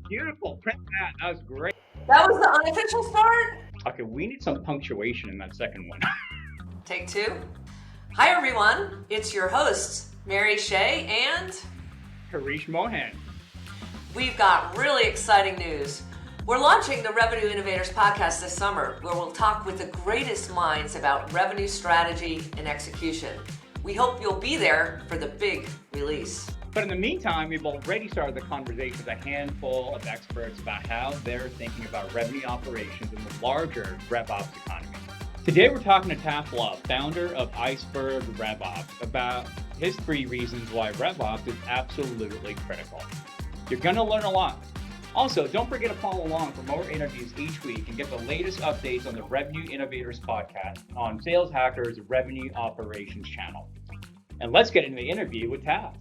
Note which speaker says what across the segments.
Speaker 1: Beautiful. Print that. That was great.
Speaker 2: That was the unofficial start?
Speaker 1: Okay, we need some punctuation in that second one.
Speaker 2: Take two. Hi, everyone. It's your hosts, Mary, Shea, and
Speaker 1: Harish, Mohan.
Speaker 2: we've got really exciting news. We're launching the Revenue Innovators podcast this summer, where we'll talk with the greatest minds about revenue strategy and execution. We hope you'll be there for the big release.
Speaker 1: But in the meantime, we've already started the conversation with a handful of experts about how they're thinking about revenue operations in the larger RevOps economy. Today, we're talking to Taft Love, founder of ICEBERG RevOps, about his 3 reasons why RevOps is absolutely critical. You're going to learn a lot. Also, don't forget to follow along for more interviews each week and get the latest updates on the Revenue Innovators podcast on Sales Hacker's Revenue Operations channel. And let's get into the interview with Taft.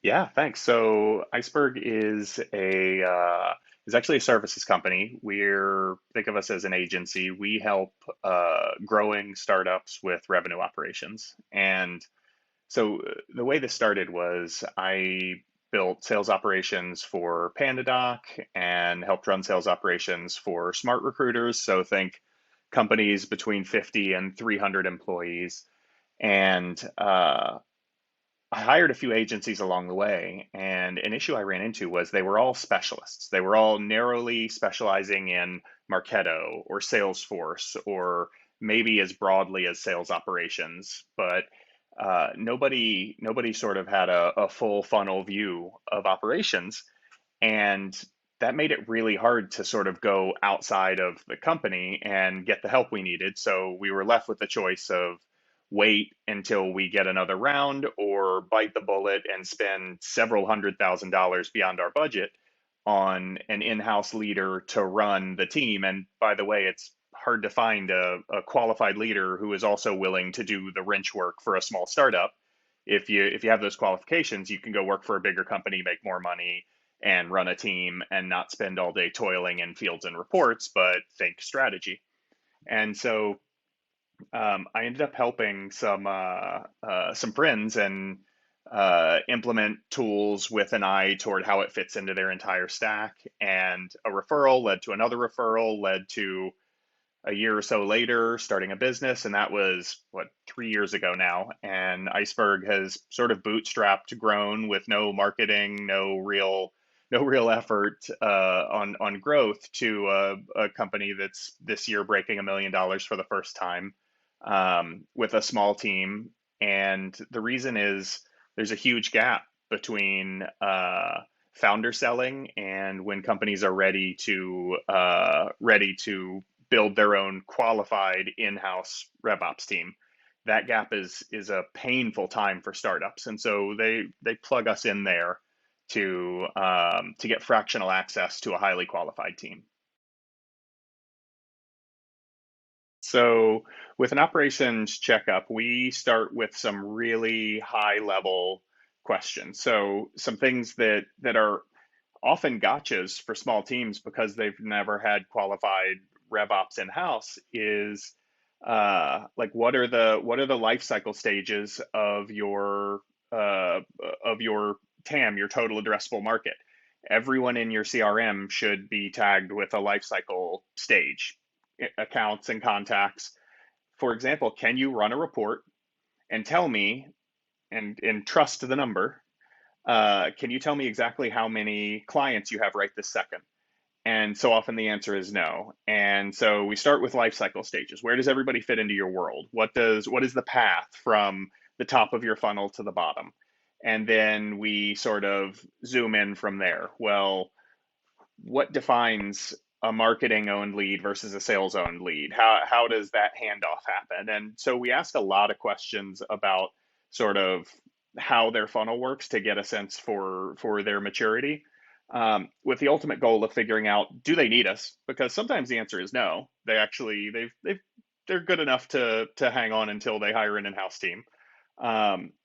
Speaker 3: Yeah, thanks. So ICEBERG is actually a services company. Think of us as an agency. We help growing startups with revenue operations. And so the way this started was I built sales operations for PandaDoc and helped run sales operations for smart recruiters. So think companies between 50 and 300 employees. And I hired a few agencies along the way, and an issue I ran into was they were all specialists. They were all narrowly specializing in Marketo or Salesforce, or maybe as broadly as sales operations, but nobody sort of had a full funnel view of operations, and that made it really hard to sort of go outside of the company and get the help we needed. So we were left with the choice of wait until we get another round or bite the bullet and spend several $100,000 beyond our budget on an in-house leader to run the team. And by the way, it's hard to find a qualified leader who is also willing to do the wrench work for a small startup. If you have those qualifications, you can go work for a bigger company, make more money, and run a team and not spend all day toiling in fields and reports, but think strategy. And so I ended up helping some friends and implement tools with an eye toward how it fits into their entire stack. And a referral led to another referral, led to a year or so later starting a business, and that was 3 years ago now. And ICEBERG has sort of bootstrapped, grown with no marketing, no real effort on growth, to a company that's this year breaking $1 million for the first time, with a small team. And the reason is there's a huge gap between founder selling and when companies are ready to build their own qualified in-house RevOps team. That gap is a painful time for startups, and so they plug us in there to get fractional access to a highly qualified team. So with an operations checkup, we start with some really high level questions. So some things that are often gotchas for small teams because they've never had qualified RevOps in house is like what are the life cycle stages of your TAM, your total addressable market. Everyone in your CRM should be tagged with a life cycle stage, accounts and contacts. For example, can you run a report and tell me, and trust the number, can you tell me exactly how many clients you have right this second? And so often the answer is no. And so we start with life cycle stages. Where does everybody fit into your world? What is the path from the top of your funnel to the bottom? And then we sort of zoom in from there. Well, what defines a marketing owned lead versus a sales owned lead? How does that handoff happen? And so we ask a lot of questions about sort of how their funnel works to get a sense for their maturity, with the ultimate goal of figuring out, do they need us? Because sometimes the answer is no. They're good enough to hang on until they hire an in-house team.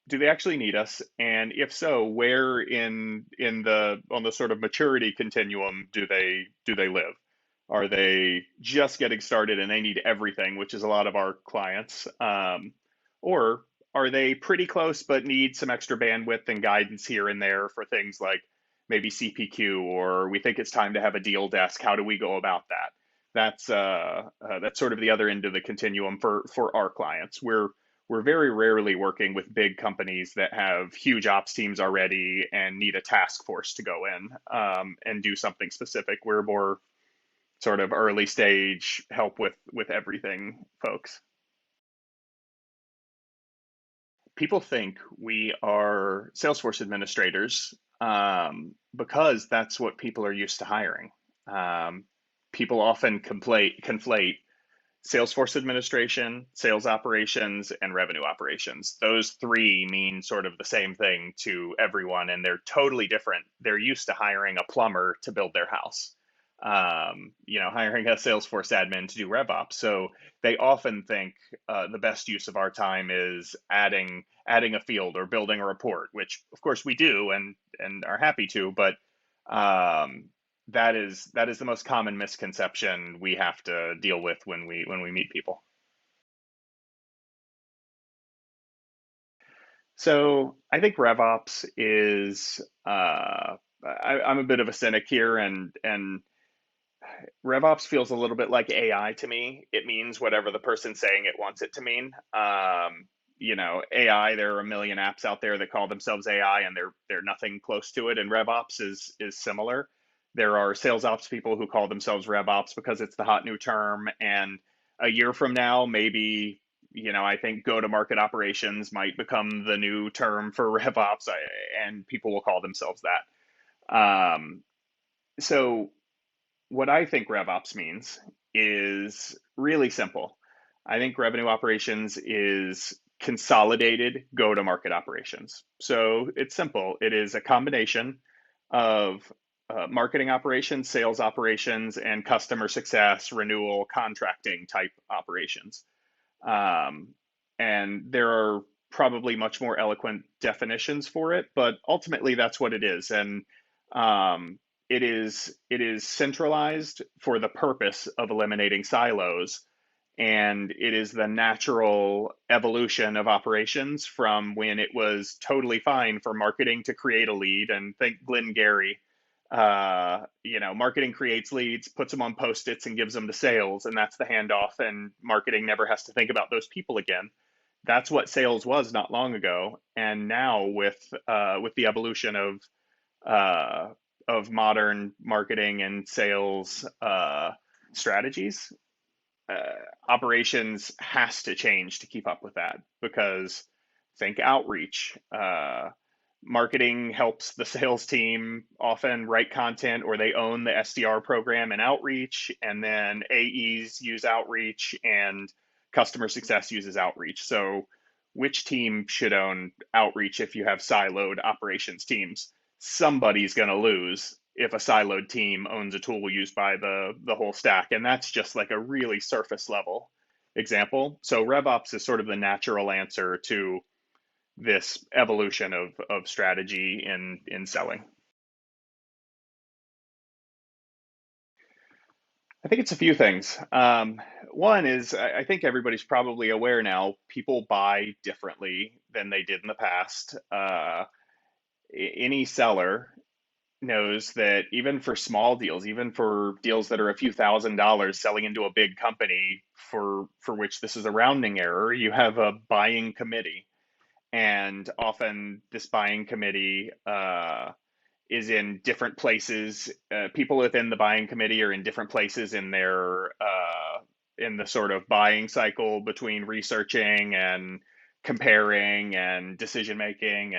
Speaker 3: Do they actually need us? And if so, where on the sort of maturity continuum do they live? Are they just getting started and they need everything, which is a lot of our clients? Or are they pretty close but need some extra bandwidth and guidance here and there for things like maybe CPQ, or we think it's time to have a deal desk? How do we go about that? That's sort of the other end of the continuum for our clients. We're very rarely working with big companies that have huge ops teams already and need a task force to go in and do something specific. We're more sort of early stage help with everything folks. People think we are Salesforce administrators because that's what people are used to hiring. Um, People often conflate Salesforce administration, sales operations, and revenue operations. Those three mean sort of the same thing to everyone, and they're totally different. They're used to hiring a plumber to build their house, hiring a Salesforce admin to do RevOps. So they often think the best use of our time is adding a field or building a report, which of course we do and are happy to, but um, that is the most common misconception we have to deal with when we meet people. So I think RevOps is I'm a bit of a cynic here, and RevOps feels a little bit like AI to me. It means whatever the person saying it wants it to mean. AI, there are a million apps out there that call themselves AI, and they're nothing close to it. And RevOps is similar. There are sales ops people who call themselves RevOps because it's the hot new term. And a year from now, maybe, I think go-to-market operations might become the new term for RevOps, and people will call themselves that. So what I think RevOps means is really simple. I think revenue operations is consolidated go to market operations. So it's simple. It is a combination of marketing operations, sales operations, and customer success, renewal, contracting type operations. Um, and there are probably much more eloquent definitions for it, but ultimately that's what it is. And it is centralized for the purpose of eliminating silos, and it is the natural evolution of operations from when it was totally fine for marketing to create a lead. And think Glenn Gary, marketing creates leads, puts them on post-its, and gives them to sales, and that's the handoff. And marketing never has to think about those people again. That's what sales was not long ago. And now with the evolution uh, of modern marketing and sales strategies, operations has to change to keep up with that, because think outreach. Marketing helps the sales team often write content, or they own the SDR program and outreach, and then AEs use outreach, and customer success uses outreach. So which team should own outreach if you have siloed operations teams? Somebody's going to lose if a siloed team owns a tool used by the whole stack. And that's just like a really surface level example. So RevOps is sort of the natural answer to this evolution of strategy in selling. I think it's a few things. One is I think everybody's probably aware now, people buy differently than they did in the past. Any seller knows that even for small deals, even for deals that are a few $1,000s, selling into a big company for which this is a rounding error, you have a buying committee. And often this buying committee is in different places. People within the buying committee are in different places in the sort of buying cycle between researching and comparing and decision making.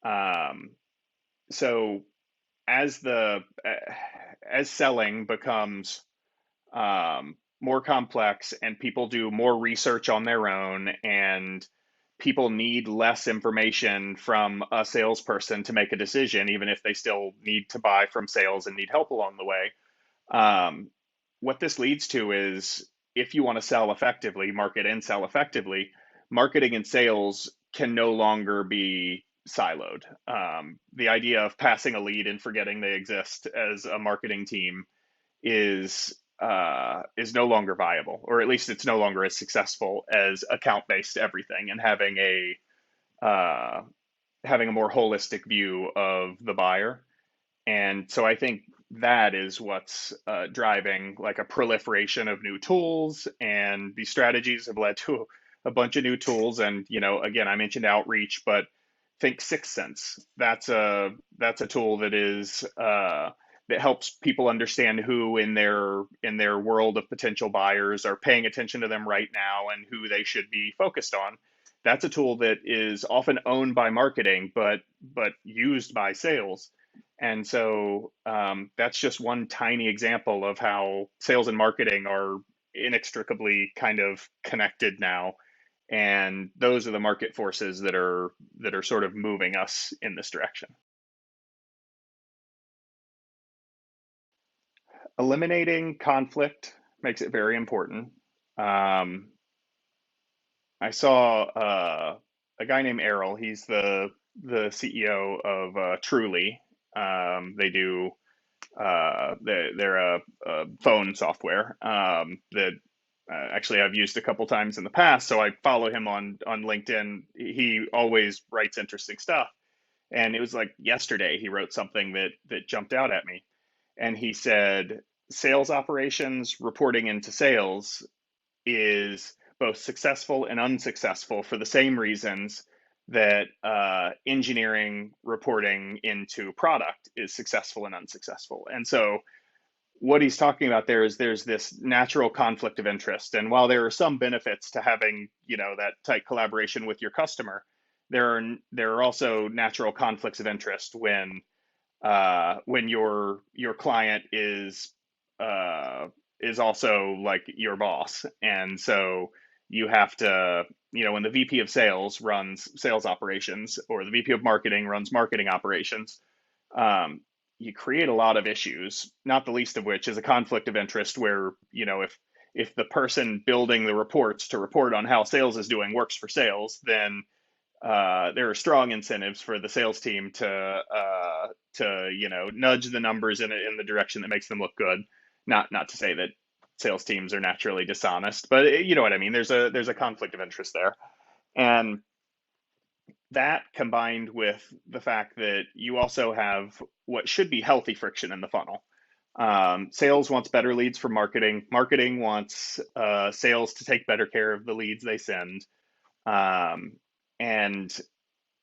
Speaker 3: And so as as selling becomes more complex, and people do more research on their own, and people need less information from a salesperson to make a decision, even if they still need to buy from sales and need help along the way. What this leads to is, if you want to sell effectively, market and sell effectively, marketing and sales can no longer be siloed. The idea of passing a lead and forgetting they exist as a marketing team is is no longer viable, or at least it's no longer as successful as account-based everything and uh, having a more holistic view of the buyer. And so I think that is what's driving like a proliferation of new tools, and these strategies have led to a bunch of new tools. And again, I mentioned outreach, but think Sixth Sense. That's a tool that is that helps people understand who in their world of potential buyers are paying attention to them right now and who they should be focused on. That's a tool that is often owned by marketing, but used by sales. And so that's just one tiny example of how sales and marketing are inextricably kind of connected now. And those are the market forces that are sort of moving us in this direction. Eliminating conflict makes it very important. Um, I saw a guy named Errol. He's the CEO of Truly. They do they're a phone software that actually I've used a couple times in the past. So I follow him on LinkedIn. He always writes interesting stuff. And it was like yesterday he wrote something that jumped out at me. And he said, sales operations reporting into sales is both successful and unsuccessful for the same reasons that engineering reporting into product is successful and unsuccessful. And so what he's talking about there is there's this natural conflict of interest. And while there are some benefits to having, that tight collaboration with your customer, there are also natural conflicts of interest when your client is also like your boss. And so you have to, when the VP of sales runs sales operations or the VP of marketing runs marketing operations, you create a lot of issues, not the least of which is a conflict of interest where, if the person building the reports to report on how sales is doing works for sales, then there are strong incentives for the sales team to nudge the numbers in the direction that makes them look good. Not to say that sales teams are naturally dishonest, but you know what I mean. There's a conflict of interest there, and that combined with the fact that you also have what should be healthy friction in the funnel. Sales wants better leads from marketing. Marketing wants sales to take better care of the leads they send. And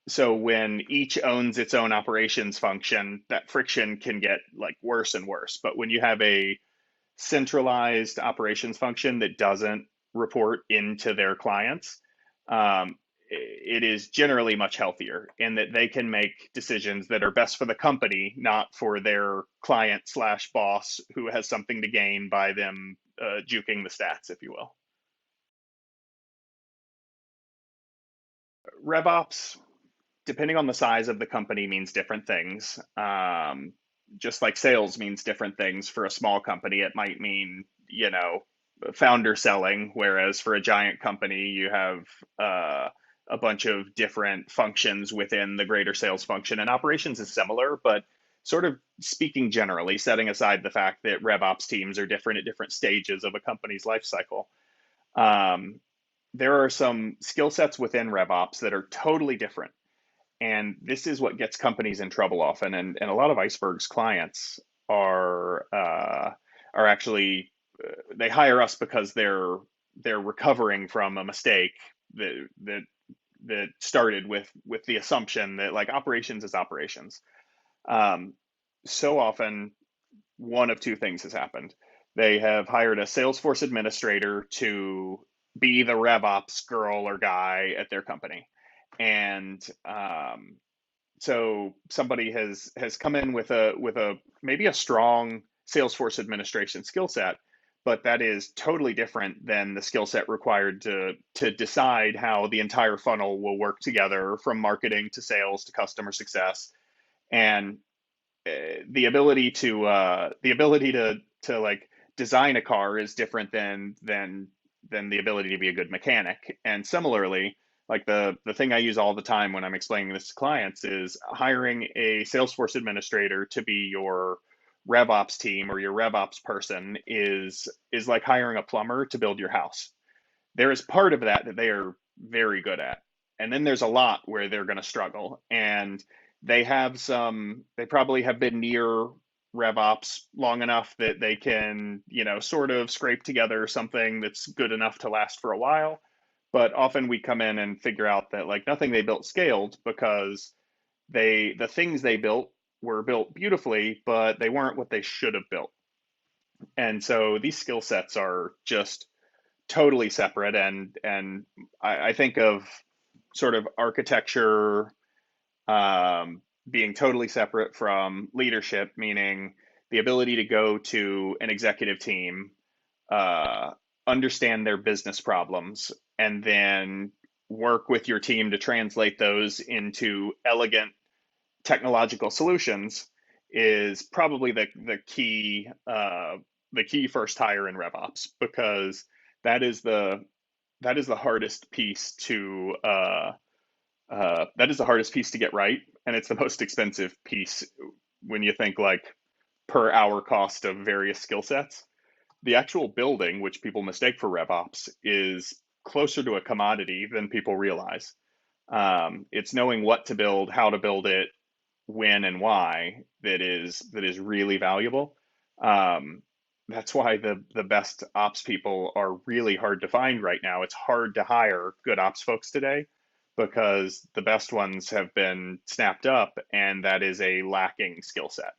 Speaker 3: so when each owns its own operations function, that friction can get like worse and worse. But when you have a centralized operations function that doesn't report into their clients, it is generally much healthier in that they can make decisions that are best for the company, not for their client slash boss who has something to gain by them juking the stats, if you will. RevOps, depending on the size of the company, means different things. Just like sales means different things. For a small company, it might mean, founder selling, whereas for a giant company, you have a bunch of different functions within the greater sales function. And operations is similar, but sort of speaking generally, setting aside the fact that RevOps teams are different at different stages of a company's life cycle. There are some skill sets within RevOps that are totally different. And this is what gets companies in trouble often. And a lot of ICEBERG's clients are actually, they hire us because they're recovering from a mistake that started with the assumption that like operations is operations. So often, one of two things has happened. They have hired a Salesforce administrator to be the RevOps girl or guy at their company. And so somebody has come in with a maybe a strong Salesforce administration skill set, but that is totally different than the skill set required to decide how the entire funnel will work together from marketing to sales to customer success. And the ability to like design a car is different than the ability to be a good mechanic. And similarly, like the thing I use all the time when I'm explaining this to clients is hiring a Salesforce administrator to be your RevOps team or your RevOps person is like hiring a plumber to build your house. There is part of that that they are very good at. And then there's a lot where they're going to struggle. And they probably have been near RevOps long enough that they can, sort of scrape together something that's good enough to last for a while. But often we come in and figure out that like nothing they built scaled because the things they built were built beautifully, but they weren't what they should have built. And so these skill sets are just totally separate. And I think of sort of architecture being totally separate from leadership, meaning the ability to go to an executive team, uh, understand their business problems, and then work with your team to translate those into elegant technological solutions is probably the key first hire in RevOps, because that is the that is the hardest piece to get right, and it's the most expensive piece when you think like per hour cost of various skill sets. The actual building, which people mistake for RevOps, is closer to a commodity than people realize. It's knowing what to build, how to build it, when and why that is really valuable. Um, that's why the best ops people are really hard to find right now. It's hard to hire good ops folks today because the best ones have been snapped up, and that is a lacking skill set.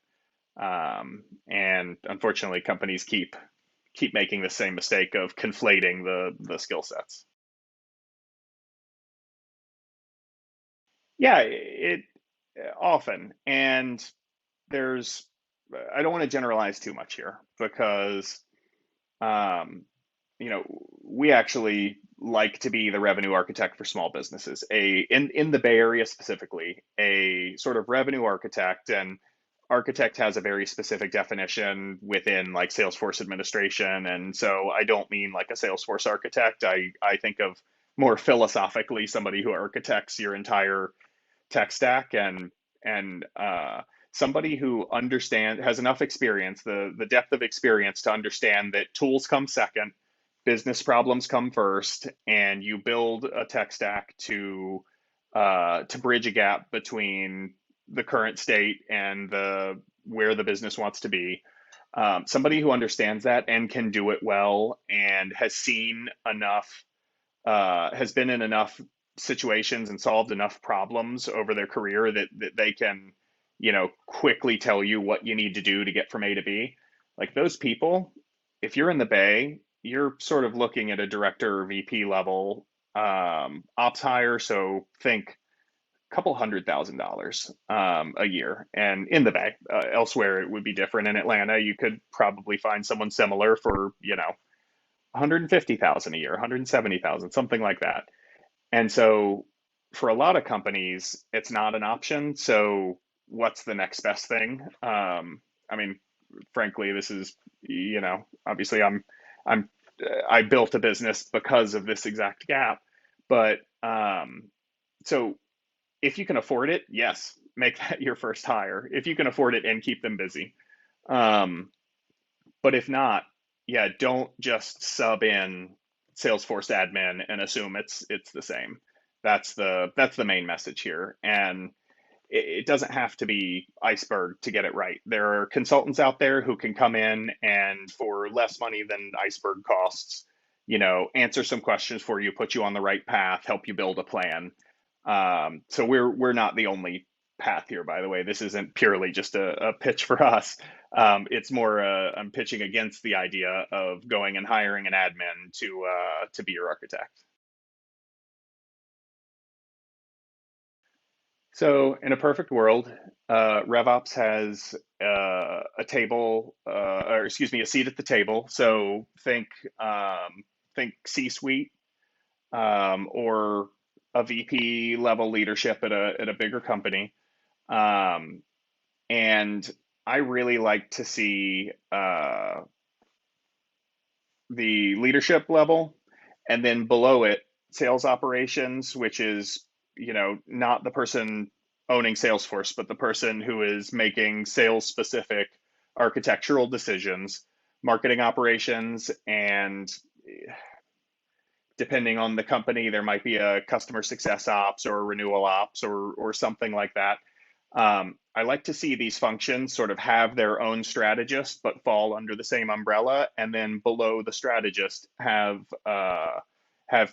Speaker 3: And unfortunately, companies keep making the same mistake of conflating the skill sets. Yeah, it often. And there's I don't want to generalize too much here because um, we actually like to be the revenue architect for small businesses. In the Bay Area specifically, a sort of revenue architect, and architect has a very specific definition within like Salesforce administration. And so I don't mean like a Salesforce architect. I think of more philosophically somebody who architects your entire tech stack, and somebody who has enough experience, the depth of experience to understand that tools come second, business problems come first, and you build a tech stack to bridge a gap between the current state and the where the business wants to be. Somebody who understands that and can do it well and has seen enough, has been in enough situations and solved enough problems over their career that they can, quickly tell you what you need to do to get from A to B. Like those people, if you're in the Bay, you're sort of looking at a director or VP level ops hire. So think a couple $100,000 a year, and in the Bay. Elsewhere, it would be different. In Atlanta, you could probably find someone similar for 150,000 a year, 170,000, something like that. And so for a lot of companies, it's not an option. So what's the next best thing? I mean, frankly, this is, obviously I'm, I built a business because of this exact gap. But so if you can afford it, yes, make that your first hire. If you can afford it and keep them busy. Um, but if not, yeah, don't just sub in Salesforce admin and assume it's the same. That's the main message here. And it doesn't have to be iceberg to get it right. There are consultants out there who can come in and for less money than iceberg costs, answer some questions for you, put you on the right path, help you build a plan. So we're not the only path here, by the way. This isn't purely just a pitch for us. It's more I'm pitching against the idea of going and hiring an admin to be your architect. So in a perfect world, RevOps has a table, or excuse me, a seat at the table. So think C-suite, or a VP level leadership at a bigger company. Um, and I really like to see the leadership level, and then below it, sales operations, which is, not the person owning Salesforce, but the person who is making sales specific architectural decisions, marketing operations, and depending on the company, there might be a customer success ops or a renewal ops or something like that. I like to see these functions sort of have their own strategist, but fall under the same umbrella, and then below the strategist have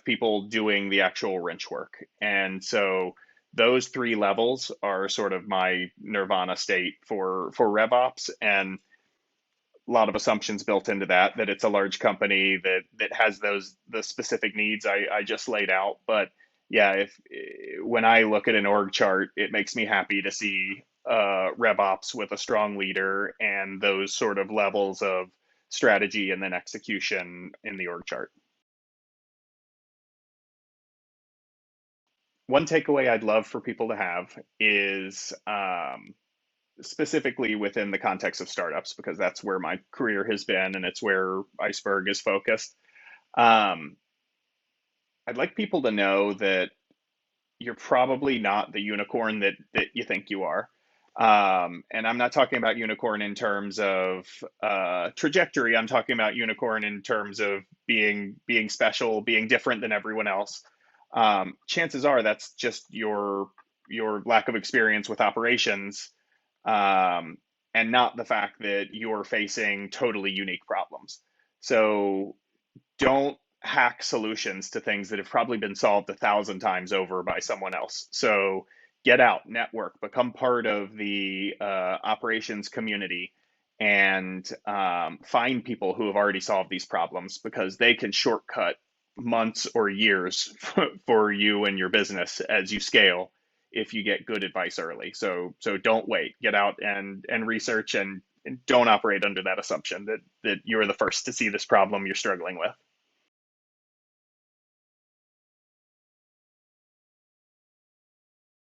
Speaker 3: people doing the actual wrench work. And so those three levels are sort of my nirvana state for RevOps, and a lot of assumptions built into that, that it's a large company that has the specific needs I just laid out. But yeah, if when I look at an org chart, it makes me happy to see RevOps with a strong leader and those sort of levels of strategy and then execution in the org chart. One takeaway I'd love for people to have is specifically within the context of startups, because that's where my career has been and it's where ICEBERG is focused. Um, I'd like people to know that you're probably not the unicorn that you think you are. And I'm not talking about unicorn in terms of trajectory. I'm talking about unicorn in terms of being special, being different than everyone else. Chances are that's just your lack of experience with operations, and not the fact that you're facing totally unique problems. So don't hack solutions to things that have probably been solved 1,000 times over by someone else. So get out, network, become part of the operations community, and find people who have already solved these problems, because they can shortcut months or years for you and your business as you scale if you get good advice early. So don't wait. Get out and research, and don't operate under that assumption that you're the first to see this problem you're struggling with.